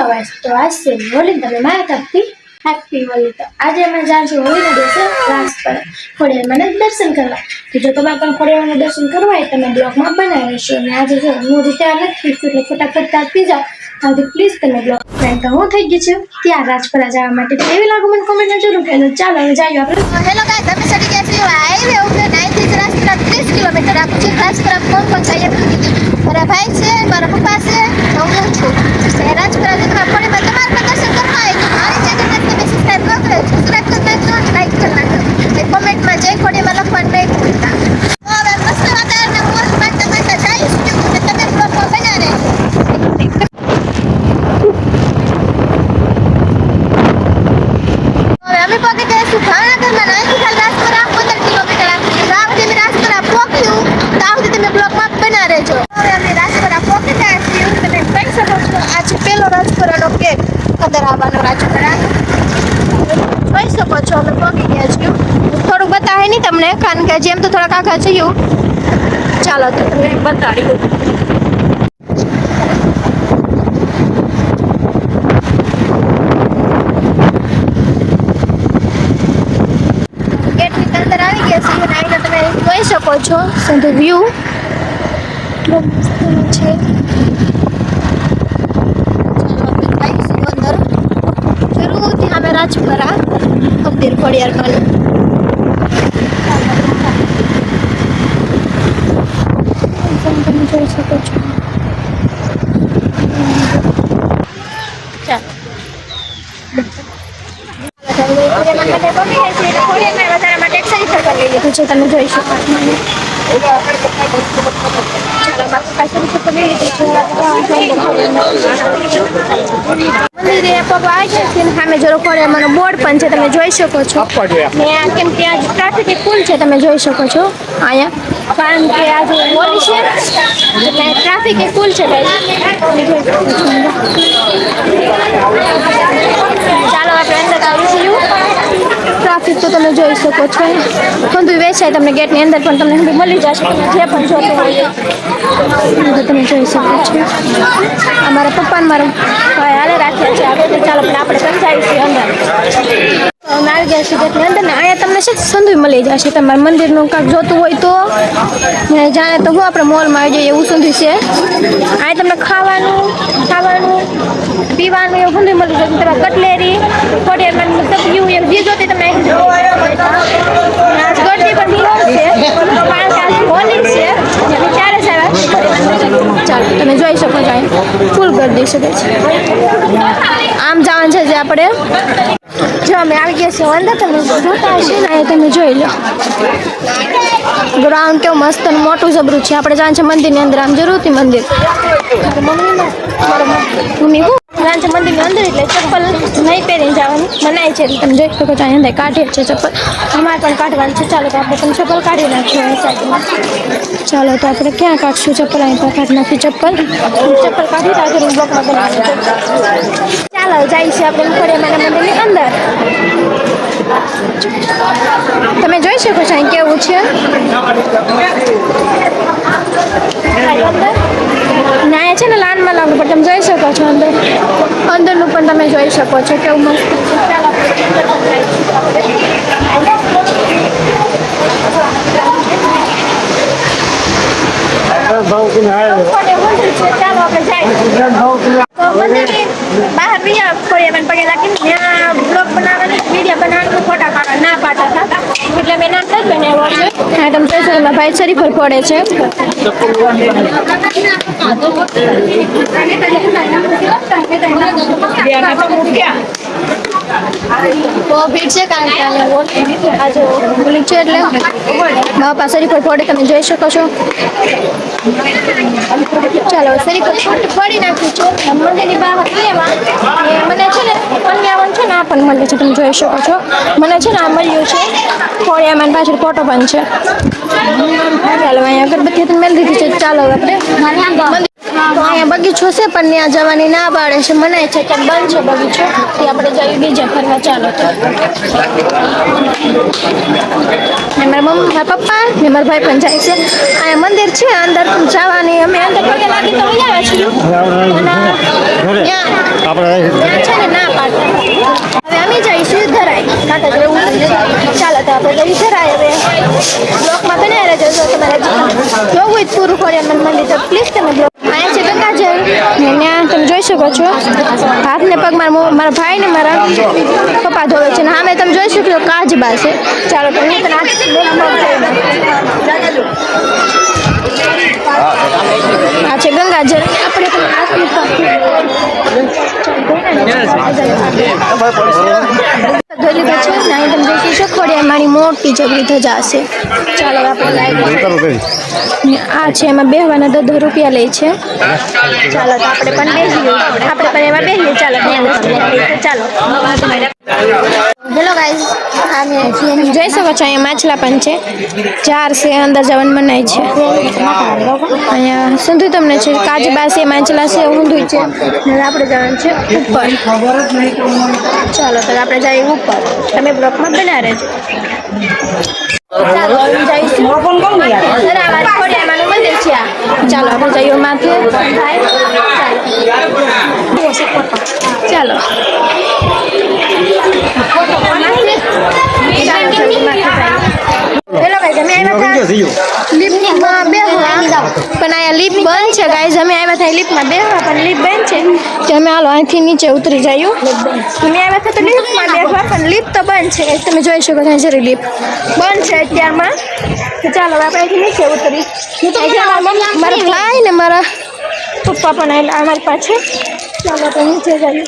तो आज से होली તમે મારા તરફથી હેપી હોલી। તો આજે અમે જાણ છું હોલીના દિવસે રાસ પર ખોડિયારમાં દર્શન કરવા। તો જો તમે પણ ખોડિયારમાં દર્શન કરવા હોય તમે બ્લોગમાં બનાવી રહેશો। અને આજે જો હું જે તૈયાર નથી છું એટલે ફટાફટ આપી જાઓ તો પ્લીઝ તમે બ્લોગ ફ્રેન્ડ તો હું થઈ ગઈ છું ત્યાં રાજપરા જવા માટે। કેવી લાગુ મને કોમેન્ટમાં જરૂર કહેજો। ચાલો હવે જઈએ આપણે। હેલો ગાઈસ, અમે ચડી ગયા છીએ હાઈવે ઉપર 9 થી રાજપરા 30 કિલોમીટર રાખું છું। રાજપરા કોણ કોણ જાય મારા ભાઈ છે, મારા પપ્પા છે, હું છું। રાજપરા જેટલા ખોડીમાં તમારે પણ દર્શન કરવા હોય તો મારી ચેનલને તમે સબસ્ક્રાઇબ ન કરો, સબસ્ક્રાઇબ કરી નાખજો, લાઈક કરી નાખજો, કોમેન્ટમાં જય ખોડીમાં લખવાનું નહીં ભૂલતા। તો હવે મસ્ત વાતાવરણ મોજ મારતા મારતા જઈશું અને તમે બ્લોગમાં બન્યા રહેજો। અમે પહોંચી ગયા છીએ ભાવનગરમાં। અહીંથી ખાલી રાજપરા 15 કિલોમીટર આગળ છે। આ સુધી અમે રાજપરા પહોંચ્યું તો આ સુધી તમે બ્લોગમાં બના રહેજો। હવે અમે રાજપરા પહોંચી ગયા છીએ, તમે કહી શકો છો આ છે પેલો રાજપરાનો ગેટ, અંદર આવવાનો રાજપરા જોઈ શકો છો। અમે પહોંચી ગયા છીએ, થોડુંક બતાવે નહીં તમને કારણ કે જેમ તો થોડાક આખા છે। ચાલો તો તમને બતાડી દઉં। જોઈ શકો છો સંધુ વ્યૂ કેટલો મસ્ત છે। અંદર જરૂરથી અમે રાજપરા મંદિર ખોડિયારમાં તમે જોઈ શકો છો। તમે જોઈ શકો મંદિરે પગવા છે સામે જરો ખોડિયારમાંનો બોર્ડ પણ છે, તમે જોઈ શકો છો। કેમ કે આજ ટ્રાફિક ફૂલ છે, તમે જોઈ શકો છો અહીંયા કારણ કે આજે હોલી છે એટલે ટ્રાફિક ફૂલ છે। ચાલો આપણે અંદર આવીશું। ટ્રાફિક તો તમે જોઈ શકો છો, બધું વેચાય તમને ગેટની અંદર પણ તમને મળી જશે જે પણ જોતું હોય તમે જોઈ શકો છો। અમારા પપ્પાને મારો ભાઈ હાલે રાખ્યા છે આગળ, તો ચાલો પણ આપણે પણ જઈશું અંદર। આવી ગયા છે ગેટની અંદર ને અહીંયા તમને છે સંધુ મળી જશે। તમારે મંદિરનું કાંઈક જોતું હોય તો જાણે તો હું આપણે મોલમાં આવી જઈએ એવું સંધુ છે। અહીંયા તમને ખાવાનું પીવાનું એવું બધું મળી જશે। તમારે કટલેરી ખોડિયારમાં મતલબ એવું જે જોતી તમે આજ ગળદી પણ છે કારણ કે આજ હોલી છે ત્યારે ચાલો તમે જોઈ શકો છો ફૂલ ગળદી છે। આમ જવાનું છે જે આપણે જો અમે આવી ગયા છીએ અંદર, તમે જોતા હશે ને તમે જોઈ લો ગ્રાઉન્ડ કેવું મસ્ત અને મોટું જબરું છે। આપણે જાણ છે મંદિરની અંદર, આમ જરૂરથી મંદિર મમ્મી જાણ છે મંદિરની અંદર એટલે ચપ્પલ નહીં પહેરીને જવાની મનાય છે। તમે જોઈ શકો છો અંદર કાઢે છે ચપ્પલ, અમારે પણ કાઢવાનું છે। ચાલો તો આપણે પણ ચપ્પલ કાઢી નાખીએ। ચાલો તો આપણે ક્યાં કાઢશું ચપ્પલ? અહીં પર કાઢી નાખી ચપ્પલ કાઢી રાખીને બ્લોકમાં બનાવીશું। ચાલો જાય છે આપણે ખોડિયારમાં મંદિરની અંદર। તમે જોઈ શકો છો અહીં કેવું છે ના છે ને લાનમાં લાગુ પણ તમે જોઈ શકો છો અંદરનું પણ તમે જોઈ શકો છો કેવું મસ્ત ચાલો આપણે જાય બહાર બીજા ખોડિયામાં પગે લાગીને ત્યાં બ્લોગ બનાવવાની વિડીયો બનાવવાનું ફોટા પાડવા ના પાડતા હતા એટલે મેં નામ જ બનાવ્યો છે। હા તમે જોઈ શકો ભાઈ શરીફ પર પડે છે। બહુ ભીડ છે કારણ કે આજે હોલી છે એટલે બાપા શરીફ પર પડે તમે જોઈ શકો છો। ચાલો શરીફ પર ફોડી નાખ્યું છે મંદિરની બહાર મને છે ને કન્યાવન છે ને આ પણ મળે છે, તમે જોઈ શકો છો। મને છે ને આ મળ્યું છે ખોડિયામાં પાછળ ફોટો પણ છે। ચાલો અહીંયા અગરબત્તી મેળ દીધી છે। ચાલો આપણે તો અહીંયા બગીચો છે પણ ત્યાં જવાની ના પાડે છે, મનાય છે કે બંધ છે બગીચો. તે આપણે જઈએ બીજે ફરવા. ચાલો તો ને મારા મમ્મી, મારા પપ્પા ને મારા ભાઈ પણ જાય છે. અહીંયા મંદિર છે, અંદર જવાની અમે અંદર પગે લાગી તો અહીંયા છીએ અને ત્યાં છે ને ના પાડતા. હવે અમે જઈશું ધરાય કાકા જેવું. ચાલો તો આપણે જઈ ધરાય. હવે બ્લોકમાં બનાવી રહેજો. જો તમારે જોવું હોય પૂરું ખોડિયાર મંદિર તો પ્લીઝ તમે બ્લોક. અહીંયા છે ગંગાજળ ને ત્યાં તમે જોઈ શકો છો હાથ ને પગ મારા ભાઈ ને મારા પપ્પા ધોવે છે ને સામે તમે જોઈ શકો કાચબા છે. ચાલો તો હું તને આ છે ગંગાજળ. આપણે ધોઈ લીધા છે ને અહીં તમે જોઈ શકો ખોડિયાર મારી મોટી જબરી ધજા છે. ચાલો આપણે આ છે એમાં બેહવાના 10 રૂપિયા લે છે. ચાલો તો આપણે પણ બેસીએ. આપણે પણ એમાં બેસીએ. ચાલો ચાલો હેલો ગાઈઝ, અમે જોઈ શકો છો અહીંયા માછલા પણ છે, જાર છે, અંદર જવાનું મનાય છે. અહીંયા સિંધુ તમને છે, કાચબા છે, માછલા છે, ઊંધું છે. આપણે જવાનું છે ઉપર. ચાલો તો આપણે જઈએ ઉપર. તમે બ્લોકમાં બના રહેજો. ચાલો જઈશું. ખોડિયારમાંનું મંદિર છે આ. ચાલો આપણે જઈએ માથે. ચાલો હેલો ગાઈઝ, અમે આવ્યા હતા લિફ્ટમાં બેહવા પણ અહીંયા લિફ્ટ બંધ છે. ગાઈઝ અમે આવ્યા હતા લિફ્ટમાં બેહવા પણ લિફ્ટ બંધ છે. તો અમે હાલો અહીંથી નીચે ઉતરી જઈએ. અમે આવ્યા હતા તો લિફ્ટમાં બેહવા પણ લિફ્ટ તો બંધ છે. તમે જોઈ શકો છો જરી લિફ્ટ બંધ છે અત્યારમાં. તો ચાલો આપણે અહીંથી નીચે ઉતરી. મારા ભાઈ ને મારા પપ્પા પણ આવેલા અમારી પાસે. ચાલો તો નીચે જઈએ.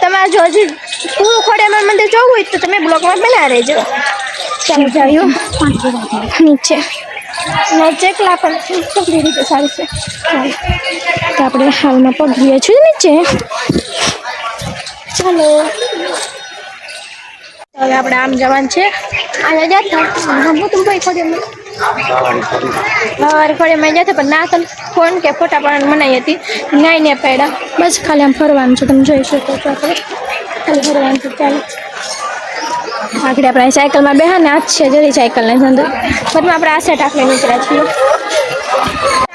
તમારે જો હજી પૂરું ખોડિયાર મંદિર જોવું હોય તો તમે બ્લોકમાં બના રહેજો. ચાલો જાયો નીચે. ચેકલા પણ સગડી રીતે સારી છે. તો આપણે હાલમાં પગીએ છીએ નીચે. ચાલો હવે આપણે આમ જવાનું છે. અહીંયા જતા હું ભાઈ ખોડિયારમાં જતા પણ ના તમે ફોન કે ફોટા પણ મનાઈ હતી નાઈ ને પડ્યા. બસ ખાલી આમ ફરવાનું છે. તમે જોઈ શકો છો આપણે ખાલી ફરવાનું છે. ચાલો આગળ આપણે સાયકલમાં બેહા ને આજ છે જરી સાયકલને અંદર બધું આપણે આ સેટ આખલે નીકળ્યા છીએ.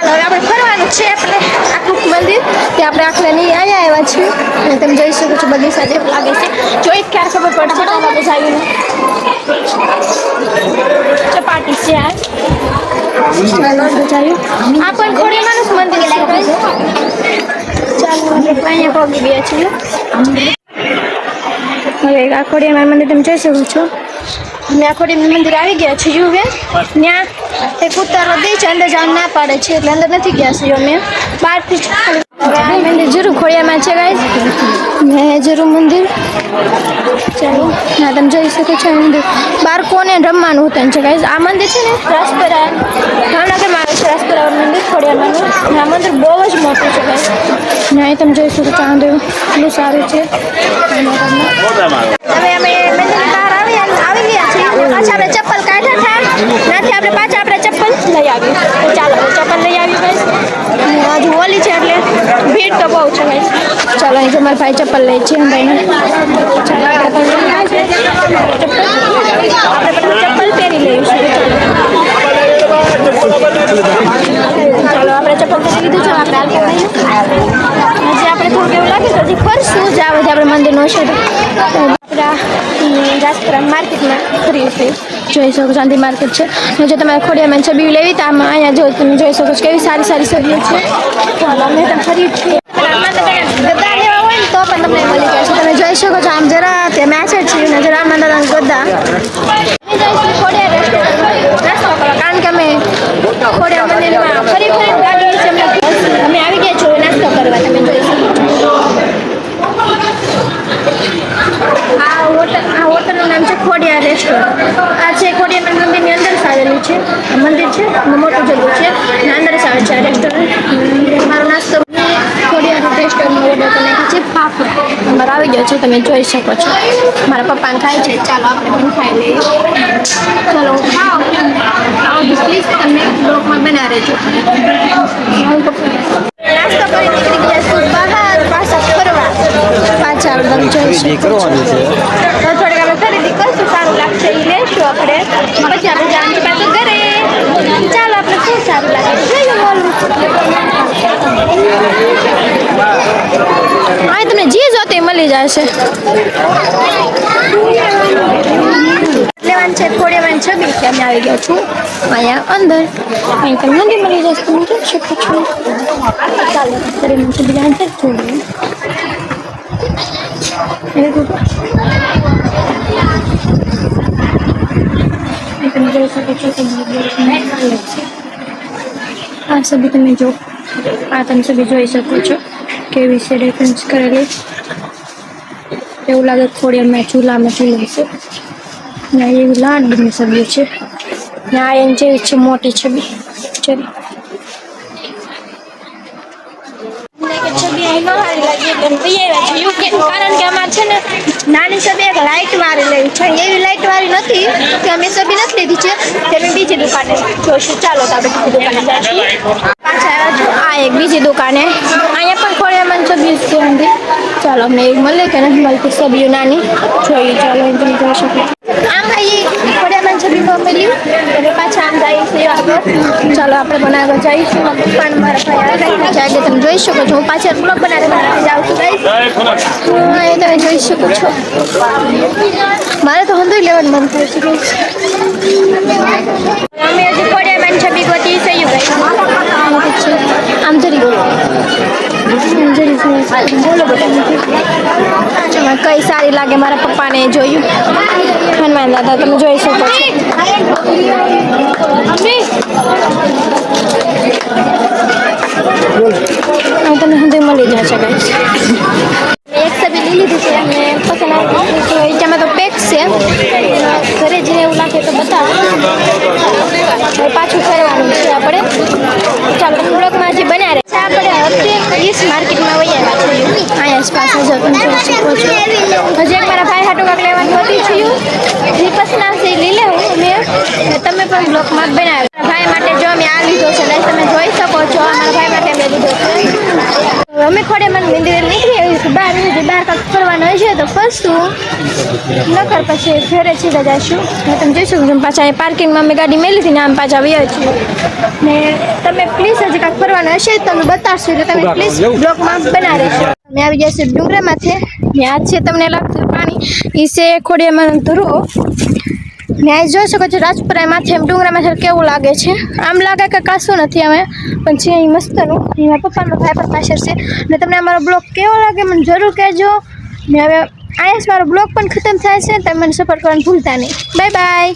હવે આપણે ફરવાનું છે. આપણે આખું મંદિર તે આપણે આખલે નહીં અહીંયા આવ્યા છીએ અને તમે જોઈ શકો છો બગીચા જેવું લાગે છે. જોઈ ક્યારે ખબર પડશે આપણે જાવીને ચપાટી છે આ. આ પણ ખોડિયારમાંનું મંદિર લાગે. ચાલો આપણે અહીંયા પગી ગયા છીએ. હવે આ ખોડિયાર મંદિર તમે જોઈ શકો છો. અમે આ ખોડિયાર મંદિર આવી ગયા છીએ. હવે ત્યાં એક ઉતારો દે છે, અંદર જવાનું ના પાડે છે એટલે અંદર નથી ગયા છીએ અમે બહારથી. આ મંદિર જરૂર ખોડિયારમાં છે ગાઈઝ ને જરૂર મંદિર. ચાલો ના તમે જોઈ શકો છો મંદિર બાળકોને રમવાનું હોતું છે ગાઈઝ. આ મંદિર છે ને રાસપરા ભાવનગરમાં આવે છે. રાસપરા મંદિર ખોડિયારમાંનું. આ મંદિર બહુ જ મોટું છે ગાઈઝ. ને અહીં તમે જોઈ શકો છો મંદિર એટલું સારું છે. હવે અમે મંદિરની બહાર આવી ગયા છીએ. પાછા આપણે ચપ્પલ કાઢ્યા હતા ત્યાંથી આપણે પાછા આપણે ચપ્પલ લઈ આવી. ચાલો ચપ્પલ લઈ આવી ગાઈઝ. હજુ હોલી છે એટલે ભીડ તો બહુ છે ગાઈઝ. ચાલો અહીં મારા ભાઈ ચપ્પલ લે છે. ચપ્પલ પહેરી લઈશું. ચાલો આપણે ચપ્પલ પહેરી લીધું છે. આપણે હજી આપણે થોડુંક એવું લાગે તો હજી ફરશું જ આવે છે આપણે મંદિરનો છે. આપણા રાજપુરા માર્કેટમાં ફરી જોઈ શકો શાંતિ માર્કેટ છે. જો તમારે ખોડિયારમાં છબી લેવી તો આમાં અહીંયા જો તમે જોઈ શકો છો કેવી સારી સારી છબીઓ છે. ચાલો અમે તમે ફરી છીએ. ગદ્દા લેવા હોય ને તો પણ તમને મળી જશે. તમે જોઈ શકો છો આમ જરા તે મેચ જ છે ને જરા આમાં ગદ્દા ખોડિયાર નાસ્તો કરો કારણ કે અમે ખોડિયાર મંદિરમાં ફરી ગાડી છે. અમે આવી ગયા છો નાસ્તો કરવા. તમે જોઈ શકો છો આ હોટલનું નામ છે ખોડિયાર રેસ્ટોરન્ટ. આ છે ખોડિયાર મંદિરની અંદર આવેલું છે. મંદિર છે મોટું જગ્યા છે અને અંદર જ આવે છે આ રેસ્ટોરન્ટ. મારો નાસ્તો ખોડિયાર રેસ્ટોરન્ટમાં ઓર્ડર કરી નાખ્યો છે. ફાફડા અમારે આવી ગયો છે, તમે જોઈ શકો છો. મારા પપ્પાને ખાય છે, ચાલો આપણે પણ ખાઈ લઈએ. ચાલો ખાઓ પ્લીઝ, તમે બ્લોગમાં બના રહેજો. નાસ્તો કરી નીકળી ગયા છું બહાર પાછા ફરવા. પાછા આપણે જોઈ શકો છો. તો થોડીક આપણે ખરીદી કરશું, સારું લાગશે એ લેશું આપણે. પછી આપણે જવાનું પાછું ઘરે. ચાલો આપણે શું સારું લાગે જોઈએ મોલમાં. હા તમને જે જોતે મળી જશે. લેવાનું છે ખોડિયામાં છબી કે અમે આવી ગયા છું અહીંયા અંદર. અહીં તમને મંદી મળી જશે, તમે જોઈ શકો છો. ચાલો ખોડિયામાં છબી લેવાનું છે જોઈએ. તમે જોઈ શકો છો કે આ છબી તમે જો, આ તમે છબી જોઈ શકો છો કેવી છે રેફરન્સ કરેલી. એવું લાગે ખોડિયામાં ચૂલામાં ચૂલો છે. ના એવી લાડની છબી છે. ના એમ જેવી છે મોટી છબી. ચલો છબી અહીં ન સારી લાગી એટલે લઈ આવ્યા છે યુકે. કારણ કે અમારે છે ને નાની છબી એક લાઇટ વાળી લેવી છે. એવી લાઇટ વાળી નથી કે અમે છબી નથી લીધી છે, તે અમે બીજી દુકાને જોઈશું. ચાલો તો આપણે બીજી દુકાને જઈશું. પાછા આવ્યા છું આ એક બીજી દુકાને. અહીંયા પણ ખોડિયામાં છબી છે અંદર. ચાલો અમને એક મળે કે નથી મળતી છબીઓ નાની જોઈએ. ચાલો એમ તમે જોઈ શકો. આમાં એ ખોડિયામાં છબી ન મળ્યું એટલે પાછા આમ જઈશું આગળ. ચાલો આપણે પણ આગળ જઈશું. પપ્પાને મારા ભાઈ આગળ છે આગળ તમે જોઈ શકો છો. હું પાછળ બ્લોગ બનાવી જાઉં છું ગાઈસ. હા એ તમે જોઈ શકો છો. મારે તો હંધોઈ લેવાનું મન થાય છે ગાઈસ. અમે હજી ખોડિયામાં છબી ગોતી છે યુ ગાઈસ. આમ જરી બોલો બધા કઈ સારી લાગે મારા પપ્પાને જોયું. હનુમાન દાદા તમે જોઈ શકો છો. તમને હંધોઈ મળી જશે ગાઈસ. એક છબી લઈ લીધી છે અને પસંદ આવી એમાં તો પેક છે. ઘરે જઈને એવું લાગે તો બતાવો. પાછું ફરવાનું છે આપણે. ચાલો તમે બ્લોગમાં હજી બન્યા રહે છે. આપણે અત્યારે ઈસ્ટ માર્કેટમાં વહી આવ્યા છીએ. અહીંયા આસપાસ જો તમે જોઈ શકો છો. હજી એક મારા ભાઈ હાટું કાંક લેવાનું હતું છું. જે પસંદ આવશે એ લઈ લેવું અમે. તમે પણ બ્લોગમાં બનાવ્યો. ભાઈ માટે જો અમે આ લીધો છે એટલે તમે જોઈ શકો છો. અમારા ભાઈ માટે અમે લીધો છે. અમે ખોડિયામાં મંદિરે નીકળી આવી છું. બહાર કાંક ફરવાનું હશે તો ફરશું, નકર પછી ઘરે સીધા જઈશું. તમે જોઈ શકો છો પાછા અહીં પાર્કિંગમાં અમે ગાડી મેલી હતી ને આમ પાછા આવી છીએ. ને તમે પ્લીઝ હજી કાંઈક ફરવાનું હશે તો તમે બતાવશો એટલે તમે પ્લીઝ બ્લોગમાં બના રહેશો. અમે આવી જશે ડુંગરામાંથી. ને આજ છે તમને લાગતું પાણી એ છે ખોડિયામાં ધરો. ને આ જોઈ શકો છો રાજપુરા માથે એમ ડુંગરામાં કેવું લાગે છે. આમ લાગે કે કાશું નથી અમે પણ છે અહીં મસ્તનું. મારા પપ્પાનો ભાઈ પણ પાછળ છે. ને તમને અમારો બ્લોગ કેવો લાગે મને જરૂર કહેજો. ને હવે અહીંયા જ મારો બ્લોગ પણ ખતમ થાય છે. તમે મને સપોર્ટ કરવાનું ભૂલતા નહીં. Bye bye.